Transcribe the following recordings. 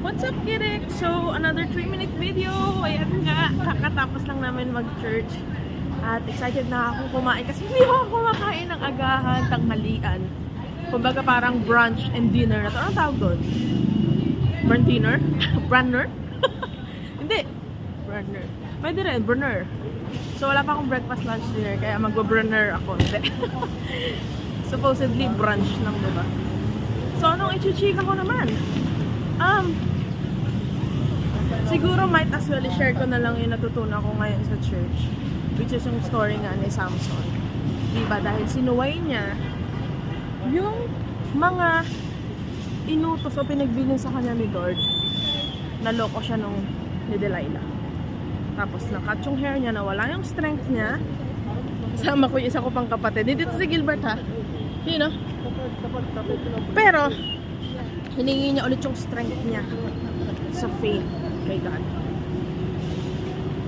What's up, Kirik? So, another 3-minute video. Ayan nga, kakatapos lang namin mag-church. At excited na akong kumain kasi hindi ako kumakain ng agahan, tanghalian. Kumbaga parang brunch and dinner na to. Anong tawag doon? Brunch dinner? Brunner? Hindi. Brunner. Pwede rin, brunner. So, wala pa akong breakfast, lunch, dinner. Kaya magba-brunner ako. Hindi. Supposedly brunch lang, diba? So, anong ichichika ko naman? Siguro might as well share ko na lang yung natutunan ko ngayon sa church, which is yung story nga ni Samson. Diba? Dahil sinuway niya yung mga inutos o pinagbilin sa kanya ni Lord. Naloko siya ni Delilah. Tapos nakat yung hair niya, nawala yung strength niya. Kasama ko yung isa ko pang kapatid. Dito si Gilbert, ha? You know? Pero hiningi niya ulit yung strength niya sa faith kay God.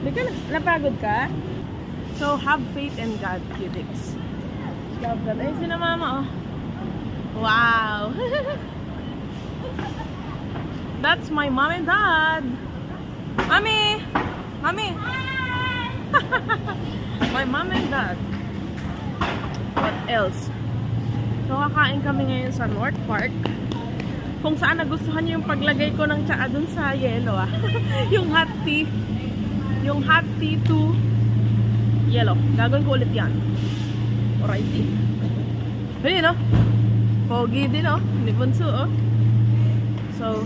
Hindi ka napagod ka? So, have faith in God, Kidiks. Love God. Ayun sila mama, oh. Wow! That's my mom and dad. Mommy! Mommy! My mom and dad. What else? So, kakain kami ngayon sa North Park. Kung saan nagustuhan niyo yung paglagay ko ng tsaa dun sa yellow, ah. Yung hot tea. Yung hot tea to yellow. Gagawin ko ulit yan. Alrighty. Ayun, no? Pogi din, oh. Ni Bunso, oh. So,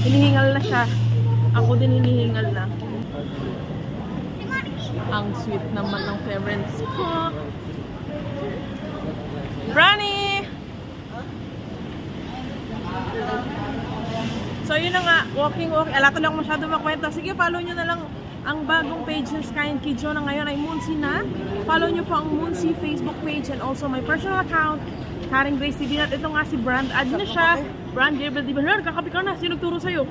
hinihingal na siya. Ako din hinihingal na. Ang sweet naman ng parents ko. Brownie! So yun na nga, walking. Alato lang masyado makwento. Sige, follow nyo na lang ang bagong page ng Sky and Kidjo na ngayon ay Moonsy na. Follow nyo po ang Moonsy Facebook page and also my personal account, Karen Grace TV. At ito nga si Brand. Add na siya. Brand Gabriel Di Bernard, kakapi ka na. Sino turo sa'yo?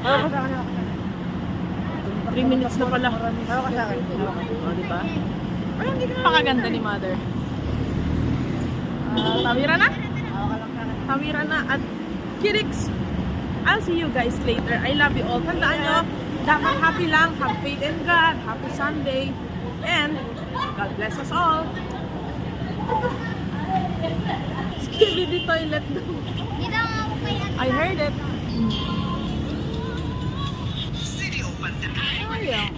Haro ka sa akin. 3 minutes na pala. Haro ka sa akin. O, diba? Ay, hindi ka napakaganda ni Mother. Tawira na? Tawira na. At Kiriks, I'll see you guys later. I love you all. Tandaan nyo, dapat happy lang. Have faith in God. Happy Sunday. And God bless us all. Skibidi toilet daw. I heard it. Oh, yeah.